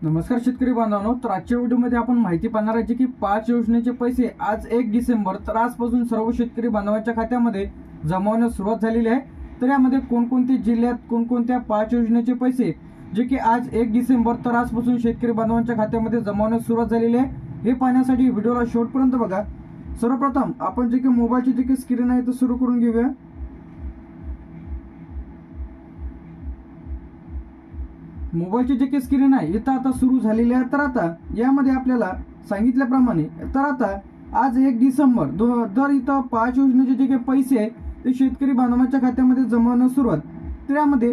नमस्कार शेतकरी बांधवांनो, तर आजच्या व्हिडिओमध्ये आपण माहिती पाहणार आहे की 5 योजनेचे पैसे आज 1 डिसेंबर तर आजपासून सर्व शेतकरी बांधवांच्या खात्यामध्ये जमा होण्यास सुरुवात झालेली आहे। तर यामध्ये कोणकोणते जिल्ह्यात कोणकोणत्या 5 योजनेचे पैसे जे की आज 1 डिसेंबर तर आजपासून शेतकरी बांधवांच्या खात्यामध्ये जमा होण्यास सुरुवात झालेली आहे हे पाहण्यासाठी व्हिडिओला शेवटपर्यंत बघा। सर्वप्रथम आपण जे की मोबाईलची जे की स्क्रीन आहे ते सुरू करून घेऊया। मोबाईलची जे काही स्क्रीन आहे इथं आता सुरू झालेली आहे। तर आता यामध्ये आपल्याला सांगितल्याप्रमाणे तर आता आज 1 डिसेंबर तर इथं 5 योजनेचे जे काही पैसे आहे ते शेतकरी बांधवांच्या खात्यामध्ये जमा होण्यास सुरुवात। तर यामध्ये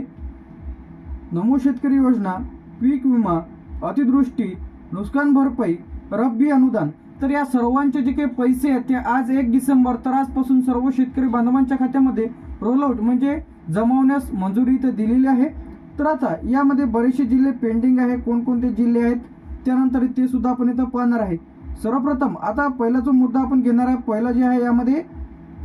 नमो शेतकरी योजना, पीक विमा, अतिवृष्टी, नुकसान भरपाई, रब्बी अनुदान तर या सर्वांचे जे काही पैसे आहेत ते आज 1 डिसेंबर तर आजपासून सर्व शेतकरी बांधवांच्या खात्यामध्ये रोल आउट म्हणजे जमा होण्यास मंजुरी इथं दिलेली आहे। तर आता यामध्ये बरेचसे जिल्हे पेंडिंग आहे, कोणकोणते जिल्हे आहेत त्यानंतर ते सुद्धा आपण इथं पाहणार आहे। सर्वप्रथम आता पहिला जो मुद्दा आपण घेणार आहे, पहिला जे आहे यामध्ये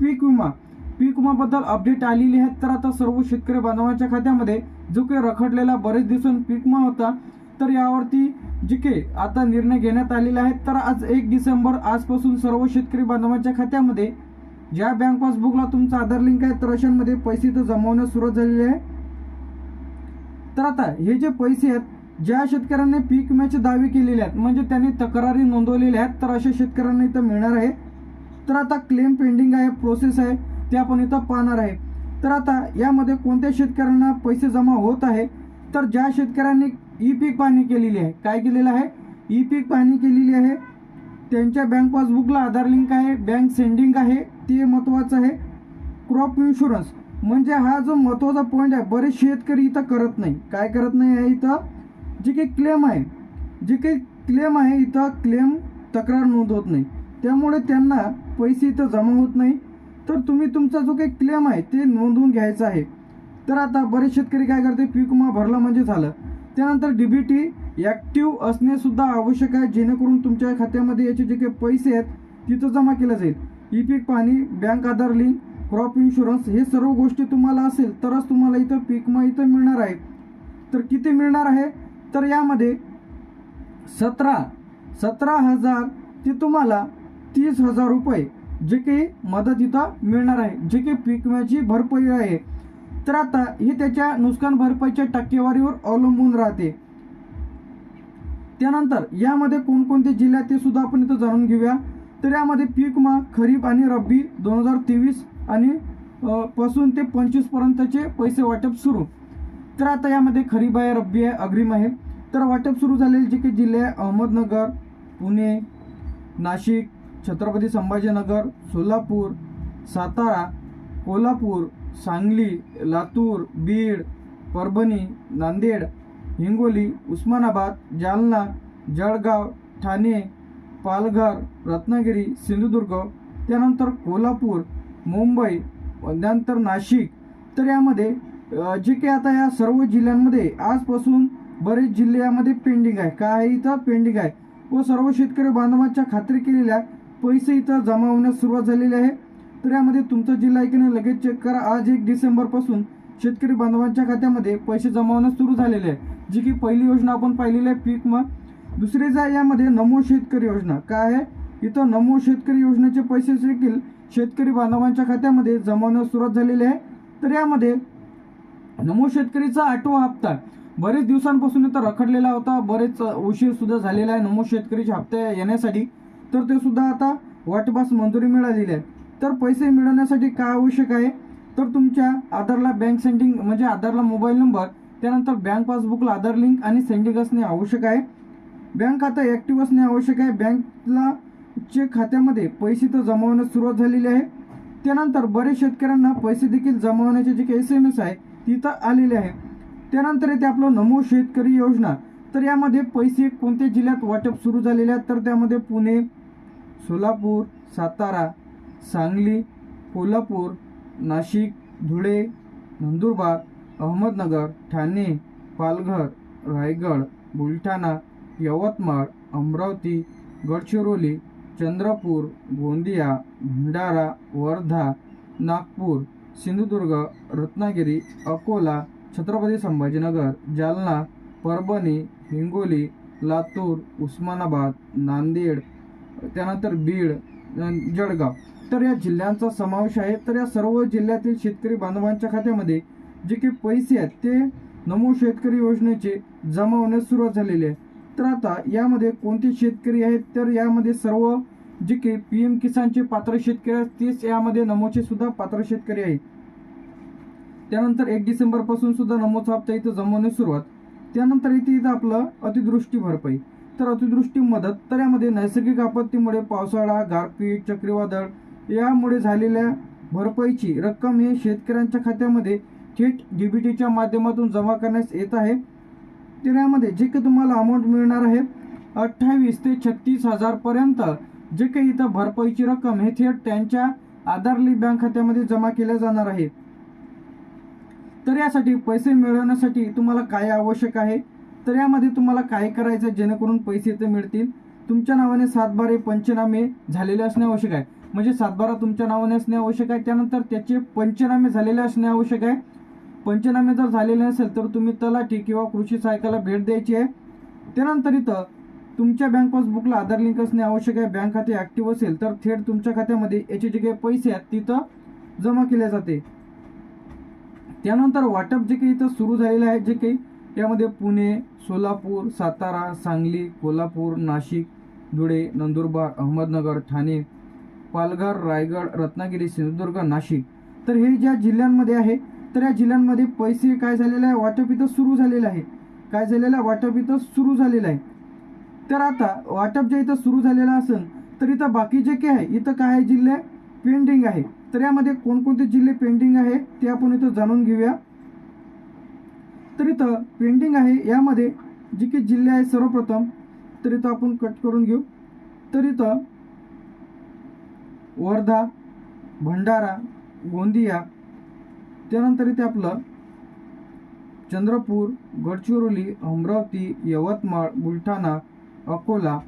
पीक विमा बद्दल अपडेट आलेली आहे। तर आता सर्व शेतकरी बांधवांच्या खात्यामध्ये जो काही रखडलेला बरेच दिवसांनी पीक विमा होता तर यावरती जे काही आता निर्णय घेण्यात आलेला आहे। तर आज 1 डिसेंबर आजपासून सर्व शेतकरी बांधवांच्या खात्यामध्ये ज्या बँक पासबुकला तुमचा आधार लिंक आहे तर अशांमध्ये पैसे इथं जमा होण्यास सुरुवात झालेली आहे। तर आता हे जे पैसे आहेत ज्या शेतकऱ्यांनी पीक विम्याचे दावे केलेले आहेत म्हणजे त्यांनी तक्रारी नोंदवलेल्या आहेत तर अशा शेतकऱ्यांना इथं मिळणार आहे। तर आता क्लेम पेंडिंग आहे, प्रोसेस आहे ते आपण इथं पाहणार आहे। तर आता यामध्ये कोणत्या शेतकऱ्यांना पैसे जमा होत आहे तर ज्या शेतकऱ्यांनी ई पीक पाहणी केलेली आहे, काय केलेलं आहे ई पीक पाहणी केलेली आहे, त्यांच्या बँक पासबुकला आधार लिंक आहे, बँक सेंडिंग आहे ते महत्त्वाचं आहे। क्रॉप इन्शुरन्स म्हणजे हा जो महत्त्वाचा पॉईंट आहे, बरेच शेतकरी इथं करत नाही, काय करत नाही आहे इथं जे काही क्लेम आहे इथं क्लेम तक्रार नोंदवत नाही, त्यामुळे त्यांना पैसे इथं जमा होत नाही। तर तुम्ही तुमचा जो काही क्लेम आहे ते नोंदवून घ्यायचा आहे। तर आता बरेच शेतकरी काय करते, पीक विमा भरला म्हणजे झालं, त्यानंतर डीबीटी ॲक्टिव्ह असणे सुद्धा आवश्यक आहे जेणेकरून तुमच्या खात्यामध्ये याचे जे काही पैसे आहेत तिथं जमा केलं जाईल। ई पीक पाहणी, बँक आधार लिंक, क्रॉप इन्शुरन्स हे सर्व गोष्टी तुम्हाला असेल तरच तुम्हाला इथं पीक विमा इथं मिळणार आहे। तर किती मिळणार आहे तर यामध्ये 17,000 ते तुम्हाला 30,000 रुपये जे काही मदत इथं मिळणार आहे, जे काही पीक विम्याची भरपाई आहे। तर आता हे त्याच्या नुकसान भरपाईच्या टक्केवारीवर अवलंबून राहते। त्यानंतर यामध्ये कोणकोणते जिल्हे आहेत ते सुद्धा आपण इथं जाणून घेऊया। तर यामध्ये पीक विमा खरीप आणि रब्बी 2023 आणि पासून ते 25 पर्यंतचे पैसे वाटप सुरू। तर आता यामध्ये खरीप आहे, रब्बी आहे, अग्रिम आहे। तर वाटप सुरू झालेले जे काही जिल्हे आहे अहमदनगर, पुणे, नाशिक, छत्रपती संभाजीनगर, सोलापूर, सातारा, कोल्हापूर, सांगली, लातूर, बीड, परभणी, नांदेड, हिंगोली, उस्मानाबाद, जालना, जळगाव, ठाणे, पालघर, रत्नागिरी, सिंधुदुर्ग, त्यानंतर कोल्हापूर, मुंबई, त्यानंतर नाशिक। तर यामध्ये जे काही आता या सर्व जिल्ह्यांमध्ये आजपासून बरेच जिल्हे यामध्ये पेंडिंग आहे, काय इथं पेंडिंग आहे व सर्व शेतकरी बांधवांच्या खात्री केलेल्या पैसे इथं जमा होण्यास सुरुवात झालेली आहे। तर यामध्ये तुमचा जिल्हा आहे की नाही लगेच चेक करा। आज 1 डिसेंबर पासून शेतकरी बांधवांच्या खात्यामध्ये पैसे जमा होण्यास सुरू झालेले आहे, जी की पहिली योजना आपण पाहिलेली आहे पीक विमा। दुसरी जे आहे यामध्ये नमो शेतकरी योजना, काय आहे इथं नमो शेतकरी योजनेचे पैसे देखील शेतकरी बांधवांच्या खात्यामध्ये जमा होण्यास सुरुवात झालेली आहे। तर यामध्ये नमो शेतकरीचा 8वा हप्ता बरेच दिवसांपासून इथं रखडलेला होता, बरेच उशीर सुद्धा झालेला आहे नमो शेतकरीचे हप्ते येण्यासाठी। तर ते सुद्धा आता वाटपास मंजुरी मिळालेली आहे। तर पैसे मिळवण्यासाठी काय आवश्यक आहे तर तुमच्या आधारला बँक सेंडिंग म्हणजे आधारला मोबाईल नंबर, त्यानंतर बँक पासबुकला आधार लिंक आणि सेंडिंग असणे आवश्यक आहे, बँक खाता ॲक्टिव्ह असणे आवश्यक आहे, बँकला चेक खात्यामध्ये पैसे तर जमा होण्यास सुरुवात झालेली आहे। त्यानंतर बरेच शेतकऱ्यांना पैसे देखील जमा होण्याचे जे काही SMS आहे तिथं आलेले आहे। त्यानंतर येते आपलं नमो शेतकरी योजना। तर यामध्ये पैसे कोणत्या जिल्ह्यात वाटप सुरू झालेले आहेत तर त्यामध्ये पुणे, सोलापूर, सातारा, सांगली, कोल्हापूर, नाशिक, धुळे, नंदुरबार, अहमदनगर, ठाणे, पालघर, रायगड, बुलढाणा, यवतमाळ, अमरावती, गडचिरोली, चंद्रपूर, गोंदिया, भंडारा, वर्धा, नागपूर, सिंधुदुर्ग, रत्नागिरी, अकोला, छत्रपती संभाजीनगर, जालना, परभणी, हिंगोली, लातूर, उस्मानाबाद, नांदेड, त्यानंतर बीड, जळगाव, तर या जिल्ह्यांचा समावेश आहे. तर या सर्व जिल्ह्यातील शेतकरी बांधवांच्या खात्यामध्ये जे काही पैसे आहेत ते नमो शेतकरी योजनेचे जमा होण्यास सुरुवात झालेली आहे. तर आता यामध्ये कोणते शेतकरी आहेत, तर यामध्ये सर्व जे काही PM किसानचे पात्र शेतकरी आहेत तेच यामध्ये नमोचे सुद्धा पात्र शेतकरी आहेत. त्यानंतर 1 डिसेंबर पासून सुद्धा नमोचा हप्ता इथं जमवण्यास सुरुवात. त्यानंतर इथं आपलं अतिवृष्टी भरपाई. तर अतिवृष्टी मदत, तर यामध्ये नैसर्गिक आपत्तीमुळे पावसाळा, गारपीट, चक्रीवादळ यामुळे झालेल्या भरपाईची रक्कम हे शेतकऱ्यांच्या खात्यामध्ये थेट DBTच्या माध्यमातून जमा करण्यास येत आहे. तर यामध्ये जे काही तुम्हाला अमाऊंट मिळणार आहे 28 ते 36 हजार पर्यंत जे काही इथं भरपाईची रक्कम हे थेट त्यांच्या आधार लिंक बँक खात्यामध्ये जमा केल्या जाणार आहे. तर यासाठी पैसे मिळवण्यासाठी तुम्हाला काय आवश्यक आहे, तर यामध्ये तुम्हाला काय करायचं जेणेकरून पैसे इथे मिळतील. तुमच्या नावाने 7/12 पंचनामे झालेले असणे आवश्यक आहे. म्हणजे 7/12 तुमच्या नावाने असणे आवश्यक आहे. त्यानंतर त्याचे पंचनामे झालेले असणे आवश्यक आहे. पंचनामे जर झालेले नसेल तर तुम्ही तलाठी किंवा कृषी सहाय्यकाला भेट द्यायची आहे. त्यानंतर इथं तुमच्या बँक पासबुकला आधार लिंक असणे आवश्यक आहे. बँक खाते ॲक्टिव्ह असेल तर थेट तुमच्या खात्यामध्ये याचे जे काही पैसे आहेत तिथं जमा केले जाते. त्यानंतर वाटप जे काही इथं सुरू झालेलं आहे, जे काही यामध्ये पुणे, सोलापूर, सातारा, सांगली, कोल्हापूर, नाशिक, धुळे, नंदुरबार, अहमदनगर, ठाणे, पालघर, रायगड, रत्नागिरी, सिंधुदुर्ग, नाशिक, तर हे ज्या जिल्ह्यांमध्ये आहे तर या जिल्ह्यांमध्ये पैसे काय झालेले आहे, वाटप इथं सुरू झालेलं आहे. काय झालेलं आहे, वाटप इथं सुरू झालेलं आहे. तर आता वाटप जे इथं सुरू झालेलं असेल तर इथं बाकी जे काही आहे इथं काय आहे, जिल्हे पेंडिंग आहे. तर यामध्ये कोणकोणते जिल्हे पेंडिंग आहे ते आपण इथं जाणून घेऊया. तर इथं पेंडिंग आहे यामध्ये जे काही जिल्हे आहे सर्वप्रथम तर इथं आपण कट करून घेऊ. तर इथं वर्धा, भंडारा, गोंदिया, त्यानंतर इथे आपलं चंद्रपूर, गडचिरोली, अमरावती, यवतमाळ, बुलढाणा, अकोला,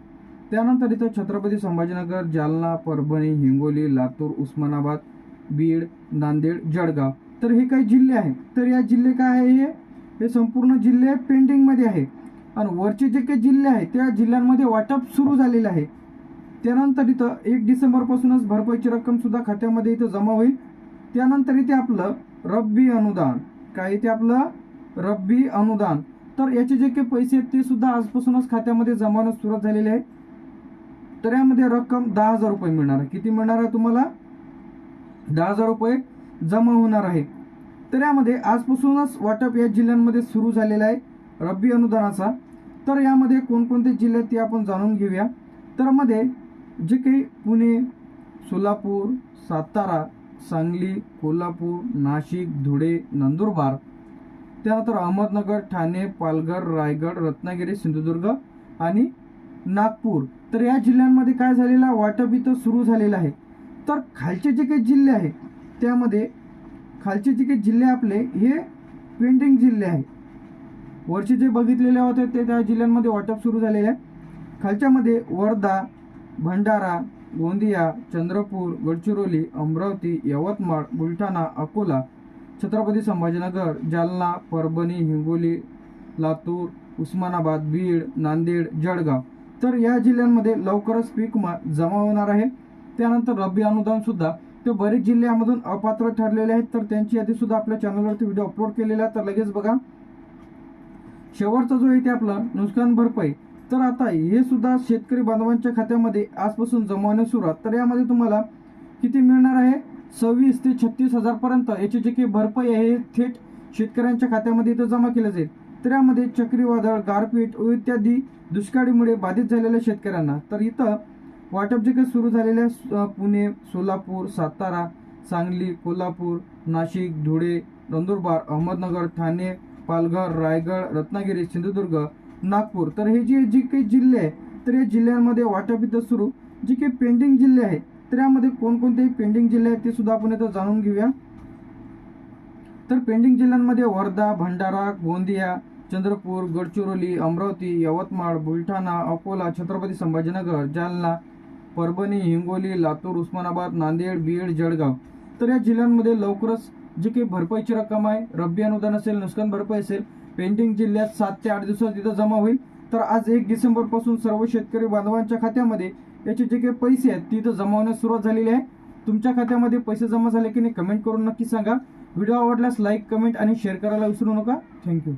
त्यानंतर इथं छत्रपती संभाजीनगर, जालना, परभणी, हिंगोली, लातूर, उस्मानाबाद, बीड, नांदेड, जळगाव, तर हे काही जिल्हे आहेत. तर या जिल्हे काय आहे, हे संपूर्ण जिल्हे पेंडिंगमध्ये आहे. आणि वरचे जे काही जिल्हे आहेत त्या जिल्ह्यांमध्ये वाटप सुरू झालेलं आहे. त्यानंतर इथं 1 डिसेंबरपासूनच भरपाईची रक्कम सुद्धा खात्यामध्ये इथं जमा होईल. त्यानंतर इथे आपलं रब्बी अनुदान, काय इथे आपलं रब्बी अनुदान, तर याचे जे काही पैसे आहेत ते सुद्धा आजपासूनच खात्यामध्ये जमा होण्यास सुरुवात झालेली आहे. तर यामध्ये रक्कम 10,000 रुपये मिळणार आहे. किती मिळणार आहे तुम्हाला, 10,000 रुपये जमा होणार आहे. तर यामध्ये आजपासूनच वाटप या जिल्ह्यांमध्ये सुरू झालेलं आहे रब्बी अनुदानाचा. तर यामध्ये कोणकोणते जिल्हे ते आपण जाणून घेऊया. तर मध्ये जे काही पुणे, सोलापूर, सातारा, सांगली, कोल्हापूर, नाशिक, धुळे, नंदुरबार, त्यानंतर अहमदनगर, ठाणे, पालघर, रायगड, रत्नागिरी, सिंधुदुर्ग आणि नागपूर, तर या जिल्ह्यांमध्ये काय झालेलं वाटप इथं सुरू झालेलं आहे. तर खालचे जे काही जिल्हे आहेत त्यामध्ये खालचे जे काही जिल्हे आपले हे पेंडिंग जिल्हे आहेत. वरचे जे बघितलेले होते ते त्या जिल्ह्यांमध्ये वाटप सुरू झालेले आहे. खालच्यामध्ये वर्धा, भंडारा, गोंदिया, चंद्रपूर, गडचिरोली, अमरावती, यवतमाळ, बुलढाणा, अकोला, छत्रपती संभाजीनगर, जालना, परभणी, हिंगोली, लातूर, उस्मानाबाद, बीड, नांदेड, जळगाव, तर या जिल्ह्यांमध्ये लवकरच पीक जमा होणार आहे. त्यानंतर रब्बी अनुदान सुद्धा ते बरेच जिल्ह्यामधून अपात्र ठरलेले आहेत. तर त्यांची यादी सुद्धा आपल्या चॅनलवरती व्हिडिओ अपलोड केलेला आहे, तर लगेच बघा. शेवटचा जो आहे ते आपला नुकसान भरपाई, तर आता हे सुद्धा शेतकरी बांधवांच्या खात्यामध्ये आजपासून जमा होण्यास सुरुवात. तर यामध्ये तुम्हाला किती मिळणार आहे, 26 ते 36 हजार पर्यंत याची जी काही भरपाई आहे थेट शेतकऱ्यांच्या खात्यामध्ये इथं जमा केलं जाईल. तर यामध्ये चक्रीवादळ, गारपीट इत्यादी दुष्काळीमुळे बाधित झालेल्या शेतकऱ्यांना तर इथं वाटप जे काही सुरू झालेल्या पुणे, सोलापूर, सातारा, सांगली, कोल्हापूर, नाशिक, धुळे, नंदुरबार, अहमदनगर, ठाणे, पालघर, रायगड, रत्नागिरी, सिंधुदुर्ग, नागपूर, तर हे जे काही जिल्हे आहे तर या जिल्ह्यांमध्ये वाटप इथं सुरू. जे काही पेंडिंग जिल्हे आहेत तर यामध्ये कोणकोणते पेंडिंग जिल्हे आहेत ते सुद्धा आपण इथं जाणून घेऊया. तर पेंडिंग जिल्ह्यांमध्ये वर्धा, भंडारा, गोंदिया, चंद्रपूर, गडचिरोली, अमरावती, यवतमाळ, बुलढाणा, अकोला, छत्रपती संभाजीनगर, जालना, परभणी, हिंगोली, लातूर, उस्मानाबाद, नांदेड, बीड, जळगाव, तर या जिल्ह्यांमध्ये लवकरच जी काही भरपाईची रक्कम आहे, रब्बी अनुदान असेल, नुकसान भरपाई असेल, पेंडिंग जिल्ह्यात 7 ते 8 दिवसात तिथं जमा होईल. तर आज 1 डिसेंबरपासून सर्व शेतकरी बांधवांच्या खात्यामध्ये याचे जे काही पैसे आहेत ती इथं जमा होण्यास सुरुवात झालेली आहे. तुमच्या खात्यामध्ये पैसे जमा झाले की नाही कमेंट करून नक्की सांगा. व्हिडिओ आवडल्यास लाईक, कमेंट आणि शेअर करायला विसरू नका. थँक्यू.